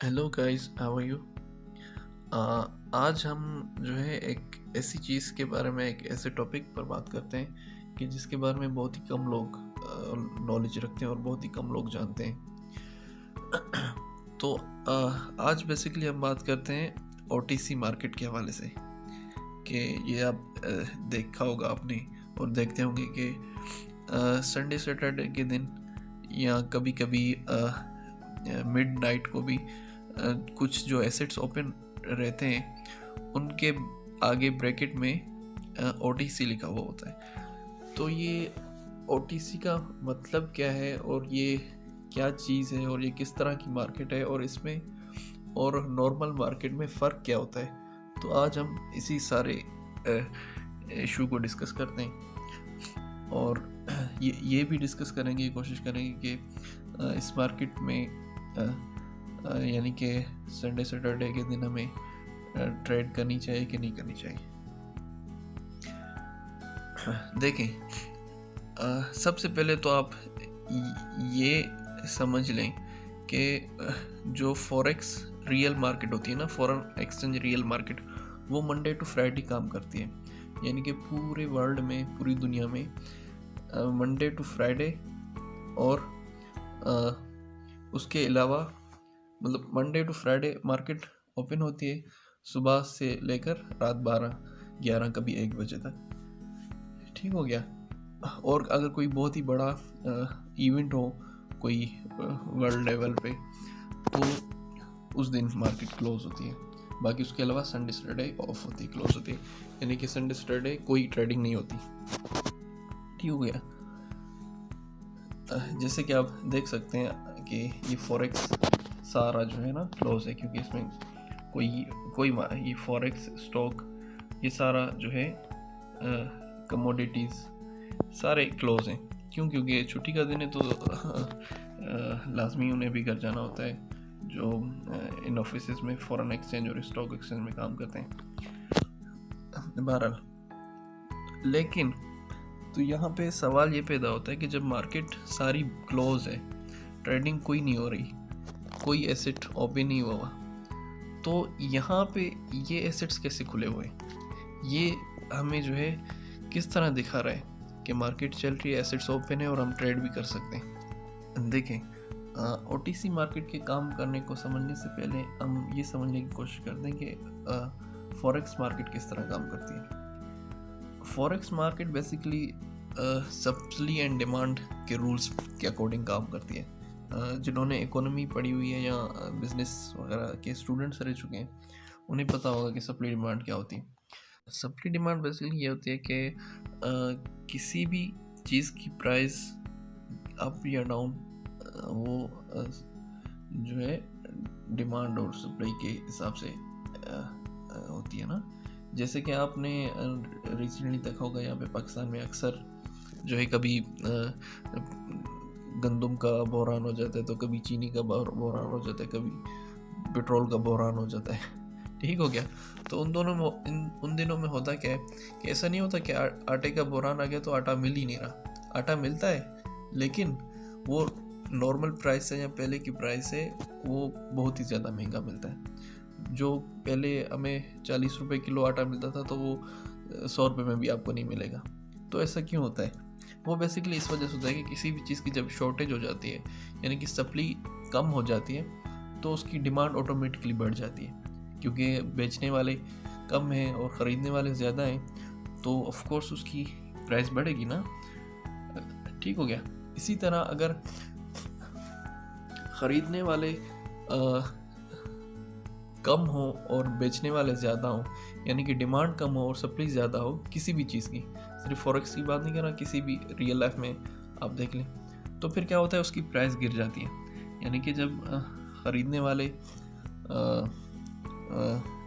Hello guys, how are you. आज हम जो है एक ऐसी चीज़ के बारे में, एक ऐसे टॉपिक पर बात करते हैं कि जिसके बारे में बहुत ही कम लोग नॉलेज रखते हैं और बहुत ही कम लोग जानते हैं। तो आज बेसिकली हम बात करते हैं ओटीसी मार्केट के हवाले से कि ये आप देखा होगा आपने और देखते होंगे कि संडे सैटरडे के दिन या कभी कभी मिड नाइट को भी कुछ जो एसेट्स ओपन रहते हैं उनके आगे ब्रैकेट में ओटीसी लिखा हुआ होता है। तो ये ओटीसी का मतलब क्या है और ये क्या चीज़ है और ये किस तरह की मार्केट है और इसमें और नॉर्मल मार्केट में फ़र्क क्या होता है, तो आज हम इसी सारे इशू को डिस्कस करते हैं और ये भी डिस्कस करेंगे, कोशिश करेंगे कि इस मार्केट में यानी कि संडे सैटरडे के दिन हमें ट्रेड करनी चाहिए कि नहीं करनी चाहिए। देखें, सबसे पहले तो आप ये समझ लें कि जो फॉरेक्स रियल मार्केट होती है ना, फॉरेन एक्सचेंज रियल मार्केट, वो मंडे टू फ्राइडे काम करती है। यानी कि पूरे वर्ल्ड में, पूरी दुनिया में मंडे टू फ्राइडे और उसके अलावा मतलब Monday to Friday market open होती है सुबह से लेकर रात 12-11 कभी 1 बजे तक। ठीक हो गया। और अगर कोई बहुत ही बड़ा इवेंट हो कोई वर्ल्ड लेवल पे, तो उस दिन मार्केट क्लोज होती है। बाकी उसके अलावा संडे सैटरडे ऑफ होती है, क्लोज होती है। यानी कि संडे सैटरडे कोई ट्रेडिंग नहीं होती। ठीक हो गया। जैसे कि आप देख सकते हैं कि ये फॉरेक्स सारा जो है ना क्लोज है, क्योंकि इसमें कोई ये फॉरेक्स स्टॉक ये सारा जो है कमोडिटीज़ सारे क्लोज हैं। क्यों? क्योंकि छुट्टी का दिन है तो लाजमी उन्हें भी घर जाना होता है जो इन ऑफिस में फॉरेन एक्सचेंज और स्टॉक एक्सचेंज में काम करते हैं। बहरहाल, लेकिन तो यहाँ पे सवाल ये पैदा होता है कि जब मार्केट सारी क्लोज है, ट्रेडिंग कोई नहीं हो रही, कोई एसेट ओपन नहीं हुआ, तो यहाँ पे ये एसेट्स कैसे खुले हुए? ये हमें जो है किस तरह दिखा रहा है कि मार्केट चल रही है, एसेट्स ओपन है और हम ट्रेड भी कर सकते हैं। देखें, ओटीसी मार्केट के काम करने को समझने से पहले हम ये समझने की कोशिश करते हैं कि फॉरेक्स मार्केट किस तरह काम करती है। Forex market basically supply and demand के रूल्स के अकॉर्डिंग काम करती है। जिन्होंने इकोनॉमी पढ़ी हुई है या बिजनेस वगैरह के स्टूडेंट्स रह चुके हैं, उन्हें पता होगा कि सप्लाई डिमांड क्या होती है। सप्लाई डिमांड बेसिकली ये होती है कि किसी भी चीज़ की प्राइस अप या डाउन वो जो है डिमांड और सप्लाई के हिसाब से होती है ना। जैसे कि आपने रिसेंटली देखा होगा, यहाँ पे पाकिस्तान में अक्सर जो है कभी गंदम का बहरान हो जाता है, तो कभी चीनी का बहरान हो जाता है, कभी पेट्रोल का बहरान हो जाता है। ठीक हो गया। तो उन दिनों में होता क्या है कि ऐसा नहीं होता कि आटे का बहरान आ गया तो आटा मिल ही नहीं रहा। आटा मिलता है, लेकिन वो नॉर्मल प्राइस से या पहले की प्राइस से वो बहुत ही ज़्यादा महंगा मिलता है। जो पहले हमें 40 रुपये किलो आटा मिलता था, तो वो 100 रुपये में भी आपको नहीं मिलेगा। तो ऐसा क्यों होता है? वो बेसिकली इस वजह से होता है कि किसी भी चीज़ की जब शॉर्टेज हो जाती है, यानी कि सप्लाई कम हो जाती है, तो उसकी डिमांड ऑटोमेटिकली बढ़ जाती है। क्योंकि बेचने वाले कम हैं और ख़रीदने वाले ज़्यादा हैं, तो ऑफ कोर्स उसकी प्राइस बढ़ेगी ना। ठीक हो गया। इसी तरह अगर ख़रीदने वाले कम हो और बेचने वाले ज़्यादा हो, यानी कि डिमांड कम हो और सप्लाई ज़्यादा हो किसी भी चीज़ की, सिर्फ फॉरेक्स की बात नहीं कर रहा, किसी भी रियल लाइफ में आप देख लें, तो फिर क्या होता है, उसकी प्राइस गिर जाती है। यानी कि जब ख़रीदने वाले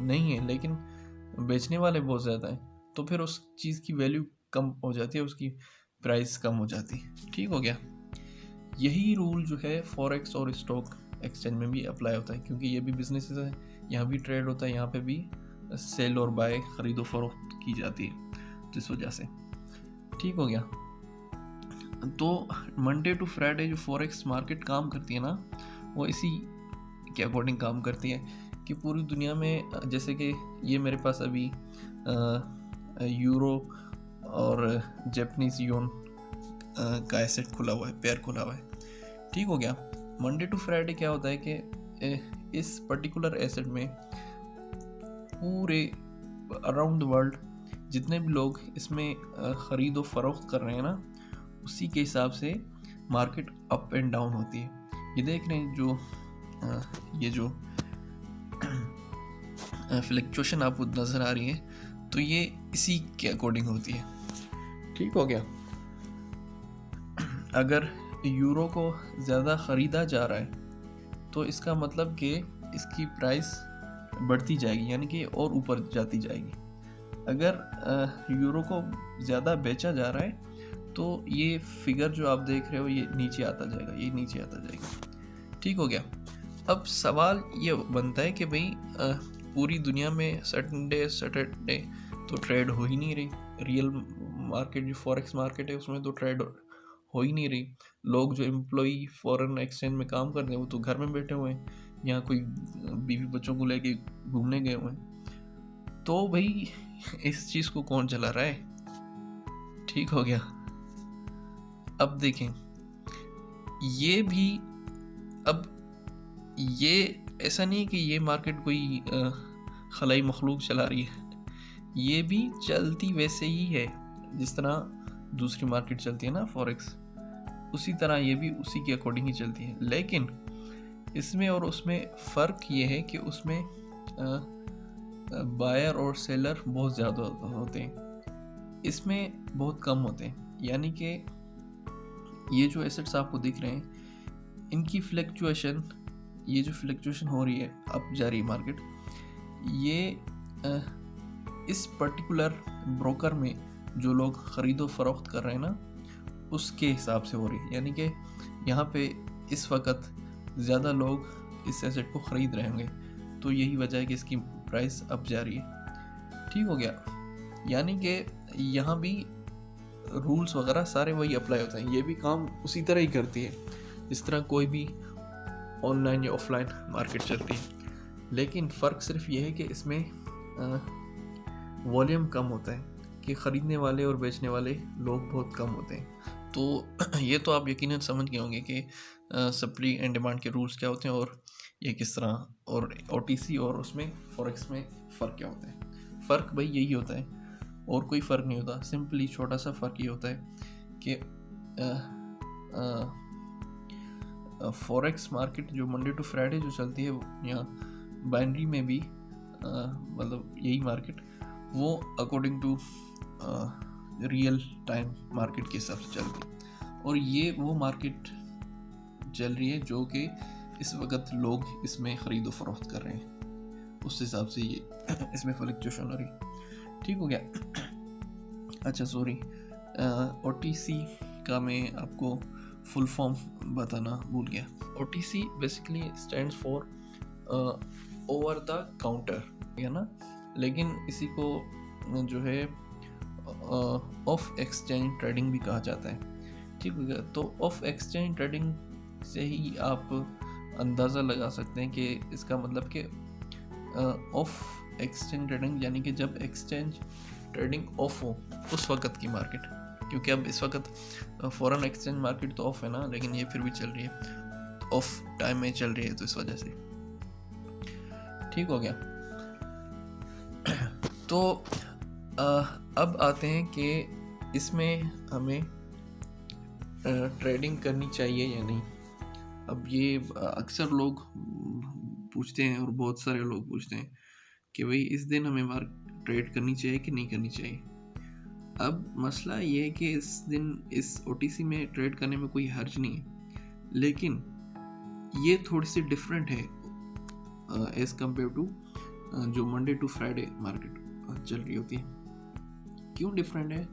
नहीं है लेकिन बेचने वाले बहुत ज़्यादा हैं, तो फिर उस चीज़ की वैल्यू कम हो जाती है, उसकी प्राइस कम हो जाती है। ठीक हो गया। यही रूल जो है फॉरेक्स और स्टॉक एक्सचेंज में भी अप्लाई होता है, क्योंकि ये भी बिजनेस है, यहाँ भी ट्रेड होता है, यहाँ पे भी सेल और बाय, ख़रीदो फरोख्त की जाती है, तो इस वजह से। ठीक हो गया। तो मंडे टू फ्राइडे जो फॉरेक्स मार्केट काम करती है ना, वो इसी के अकॉर्डिंग काम करती है कि पूरी दुनिया में, जैसे कि ये मेरे पास अभी यूरो और जापानीज योन का एसेट खुला हुआ है, पेयर खुला हुआ है। ठीक हो गया। मंडे टू फ्राइडे क्या होता है कि इस पर्टिकुलर एसेट में पूरे अराउंड द वर्ल्ड जितने भी लोग इसमें ख़रीदो फरोख्त कर रहे हैं ना, उसी के हिसाब से मार्केट अप एंड डाउन होती है। ये देख रहे हैं जो ये जो फ्लक्चुएशन आपको नज़र आ रही है, तो ये इसी के अकॉर्डिंग होती है। ठीक हो गया। अगर यूरो को ज़्यादा ख़रीदा जा रहा है तो इसका मतलब कि इसकी प्राइस बढ़ती जाएगी, यानी कि और ऊपर जाती जाएगी। अगर यूरो को ज़्यादा बेचा जा रहा है तो ये फिगर जो आप देख रहे हो ये नीचे आता जाएगा, ये नीचे आता जाएगा। ठीक हो गया। अब सवाल ये बनता है कि भाई पूरी दुनिया में सैटरडे तो ट्रेड हो ही नहीं रही। रियल मार्केट जो फॉरेक्स मार्केट है उसमें तो ट्रेड हो ही नहीं रही। लोग जो एम्प्लॉई फॉरेन एक्सचेंज में काम करते हैं वो तो घर में बैठे हुए हैं, यहाँ कोई बीवी बच्चों को लेके घूमने गए हुए हैं। तो भाई इस चीज़ को कौन चला रहा है? ठीक हो गया। अब देखें, ये भी, अब ये ऐसा नहीं है कि ये मार्केट कोई खलाई मखलूक चला रही है, ये भी चलती वैसे ही है जिस तरह दूसरी मार्केट चलती है ना फॉरेक्स, उसी तरह ये भी उसी के अकॉर्डिंग ही चलती है। लेकिन इसमें और उसमें फ़र्क ये है कि उसमें बायर और सेलर बहुत ज़्यादा होते हैं, इसमें बहुत कम होते हैं। यानी कि ये जो एसेट्स आपको दिख रहे हैं, इनकी फ्लक्चुएशन, ये जो फ्लक्चुएशन हो रही है, अप जा रही है मार्केट, ये इस पर्टिकुलर ब्रोकर में जो लोग ख़रीदो फरोख्त कर रहे हैं ना, उसके हिसाब से हो रही है। यानी कि यहाँ पे इस वक्त ज़्यादा लोग इस एसेट को ख़रीद रहे होंगे, तो यही वजह है कि इसकी प्राइस अप जा रही है। ठीक हो गया। यानी कि यहाँ भी रूल्स वगैरह सारे वही अप्लाई होते हैं, ये भी काम उसी तरह ही करती है जिस तरह कोई भी ऑनलाइन या ऑफलाइन मार्केट चलती है। लेकिन फ़र्क सिर्फ ये है कि इसमें वॉल्यूम कम होता है, कि ख़रीदने वाले और बेचने वाले लोग बहुत कम होते हैं। तो ये तो आप यकीनन समझ गए होंगे कि सप्लाई एंड डिमांड के रूल्स क्या होते हैं और ये किस तरह, और OTC और उसमें फॉरेक्स में फ़र्क क्या होता है। फ़र्क भाई यही होता है, और कोई फ़र्क नहीं होता। सिंपली छोटा सा फ़र्क ये होता है कि फॉरेक्स मार्केट जो मंडे टू फ्राइडे जो चलती है, यहाँ बाइनरी में भी मतलब यही मार्केट वो according to real time market के हिसाब से चल रही है। और ये वो मार्केट चल रही है जो कि इस वक्त लोग इसमें ख़रीदो फरोख्त कर रहे हैं, उस हिसाब से ये इसमें फ्लक्चुएशन हो रही है। ठीक हो गया। अच्छा सॉरी, OTC का मैं आपको फुल फॉर्म बताना भूल गया। OTC basically stands for over the counter, है ना। लेकिन इसी को जो है ऑफ एक्सचेंज ट्रेडिंग भी कहा जाता है। ठीक है। तो ऑफ एक्सचेंज ट्रेडिंग से ही आप अंदाज़ा लगा सकते हैं कि इसका मतलब कि ऑफ एक्सचेंज ट्रेडिंग यानी कि जब एक्सचेंज ट्रेडिंग ऑफ हो उस वक़्त की मार्केट, क्योंकि अब इस वक्त फॉरेन एक्सचेंज मार्केट तो ऑफ है ना, लेकिन ये फिर भी चल रही है, ऑफ टाइम में चल रही है, तो इस वजह से। ठीक हो गया। तो अब आते हैं कि इसमें हमें ट्रेडिंग करनी चाहिए या नहीं। अब ये अक्सर लोग पूछते हैं और बहुत सारे लोग पूछते हैं कि भाई इस दिन हमें ट्रेड करनी चाहिए कि नहीं करनी चाहिए। अब मसला ये है कि इस दिन इस OTC में ट्रेड करने में कोई हर्ज नहीं है, लेकिन ये थोड़ी सी डिफरेंट है एज़ कम्पेयर टू जो मंडे टू फ्राइडे मार्केट चल रही होती है। क्यों डिफरेंट है?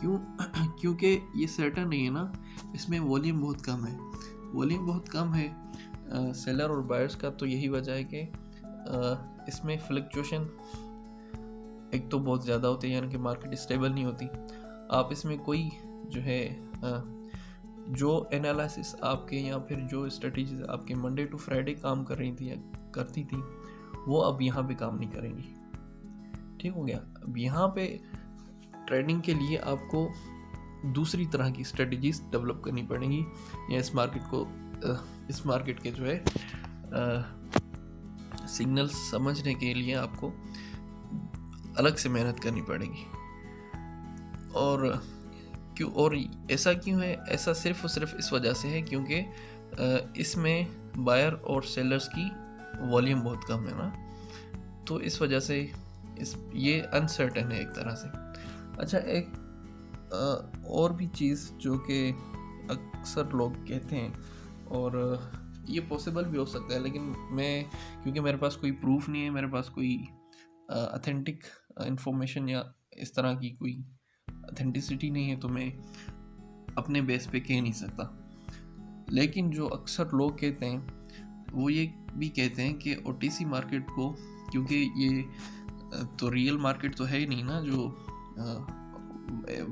क्योंकि ये सर्टन नहीं है ना, इसमें वॉल्यूम बहुत कम है। वॉल्यूम बहुत कम है सेलर और बायर्स का, तो यही वजह है कि इसमें फ्लक्चुएशन एक तो बहुत ज़्यादा होती है, यानी कि मार्केट स्टेबल नहीं होती। आप इसमें कोई जो है जो एनालिसिस आपके या फिर जो स्ट्रेटजीज आपके मंडे टू फ्राइडे काम कर रही थी या करती थी, वो अब यहाँ पे काम नहीं करेंगी। ठीक हो गया। अब यहाँ पे ट्रेडिंग के लिए आपको दूसरी तरह की स्ट्रेटजीज डेवलप करनी पड़ेंगी, या इस मार्केट के जो है सिग्नल समझने के लिए आपको अलग से मेहनत करनी पड़ेगी। और ऐसा क्यों है? ऐसा सिर्फ और सिर्फ इस वजह से है क्योंकि इसमें बायर और सेलर्स की वॉल्यूम बहुत कम है ना, तो इस वजह से ये अनसर्टेन है एक तरह से। अच्छा, एक और भी चीज़ जो कि अक्सर लोग कहते हैं, और ये पॉसिबल भी हो सकता है, लेकिन क्योंकि मेरे पास कोई प्रूफ नहीं है, मेरे पास कोई ऑथेंटिक इंफॉर्मेशन या इस तरह की कोई ऑथेंटिसिटी नहीं है, तो मैं अपने बेस पे कह नहीं सकता। लेकिन जो अक्सर लोग कहते हैं वो ये भी कहते हैं कि OTC मार्केट को, क्योंकि ये तो रियल मार्केट तो है ही नहीं ना, जो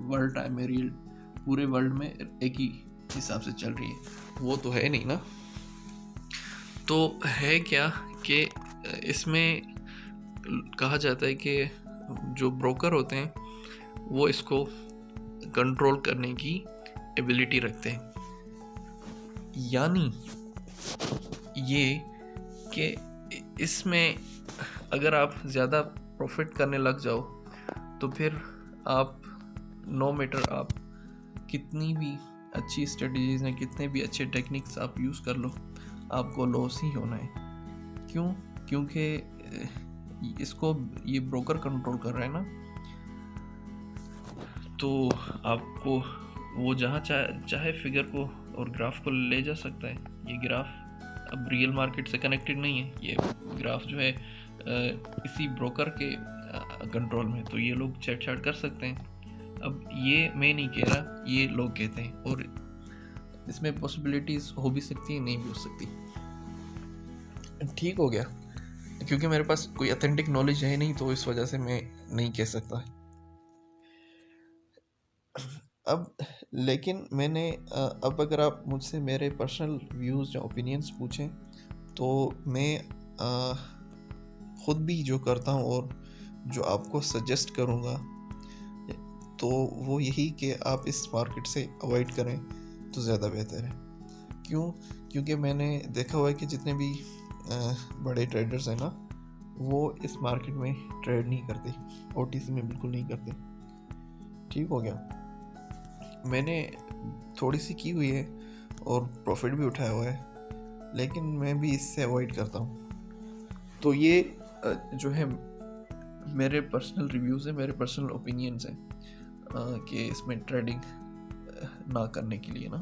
वर्ल्ड टाइम में रियल पूरे वर्ल्ड में एक ही हिसाब से चल रही है, वो तो है नहीं ना। तो है क्या कि इसमें कहा जाता है कि जो ब्रोकर होते हैं वो इसको कंट्रोल करने की एबिलिटी रखते हैं, यानी ये कि इसमें अगर आप ज़्यादा प्रॉफिट करने लग जाओ तो फिर आप नो मैटर आप कितनी भी अच्छी स्ट्रेटजीज हैं, कितने भी अच्छे टेक्निक्स आप यूज़ कर लो, आपको लॉस ही होना है। क्यों? क्योंकि इसको ये ब्रोकर कंट्रोल कर रहा है ना, तो आपको वो जहाँ चाहे फिगर को और ग्राफ को ले जा सकता है। ये ग्राफ अब रियल मार्केट से कनेक्टेड नहीं है, ये ग्राफ जो है इसी ब्रोकर के कंट्रोल में, तो ये लोग छेड़छाड़ कर सकते हैं। अब ये मैं नहीं कह रहा, ये लोग कहते हैं, और इसमें पॉसिबिलिटीज हो भी सकती है, नहीं भी हो सकती। ठीक हो गया। क्योंकि मेरे पास कोई ऑथेंटिक नॉलेज है नहीं, तो इस वजह से मैं नहीं कह सकता। अब लेकिन मैंने अब अगर आप मुझसे मेरे पर्सनल व्यूज़ या ओपिनियंस पूछें, तो मैं ख़ुद भी जो करता हूँ और जो आपको सजेस्ट करूँगा, तो वो यही कि आप इस मार्केट से अवॉइड करें तो ज़्यादा बेहतर है। क्यों? क्योंकि मैंने देखा हुआ है कि जितने भी बड़े ट्रेडर्स हैं ना, वो इस मार्केट में ट्रेड नहीं करते, OTC में बिल्कुल नहीं करते। ठीक हो गया। मैंने थोड़ी सी की हुई है और प्रॉफिट भी उठाया हुआ है, लेकिन मैं भी इससे अवॉइड करता हूँ। तो ये जो है मेरे पर्सनल रिव्यूज़ हैं, मेरे पर्सनल ओपिनियंस हैं कि इसमें ट्रेडिंग ना करने के लिए ना।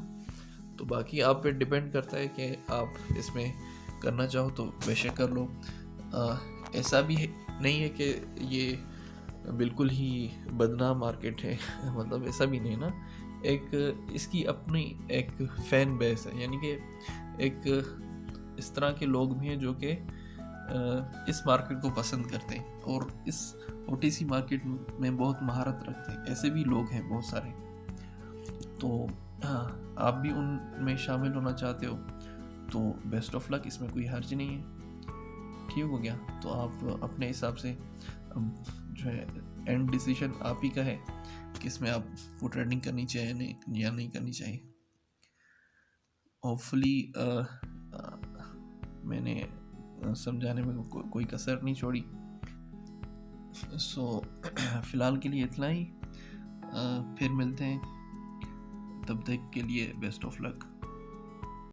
तो बाकी आप पे डिपेंड करता है कि आप इसमें करना चाहो तो बेशक कर लो। ऐसा भी नहीं है कि ये बिल्कुल ही बदनाम मार्केट है मतलब ऐसा भी नहीं ना। एक इसकी अपनी एक फ़ैन बेस है, यानी कि एक इस तरह के लोग भी हैं जो कि इस मार्केट को पसंद करते हैं और इस OTC मार्केट में बहुत महारत रखते हैं। ऐसे भी लोग हैं बहुत सारे। तो हाँ, आप भी उनमें शामिल होना चाहते हो तो बेस्ट ऑफ लक, इसमें कोई हर्ज नहीं है। ठीक हो गया। तो आप अपने हिसाब से अब जो है एंड डिसीजन आप ही का है कि इसमें आपको ट्रेडिंग करनी चाहिए या नहीं करनी चाहिए। होपफुली मैंने समझाने में कोई कसर नहीं छोड़ी। सो फ़िलहाल के लिए इतना ही। फिर मिलते हैं, तब तक के लिए बेस्ट ऑफ लक।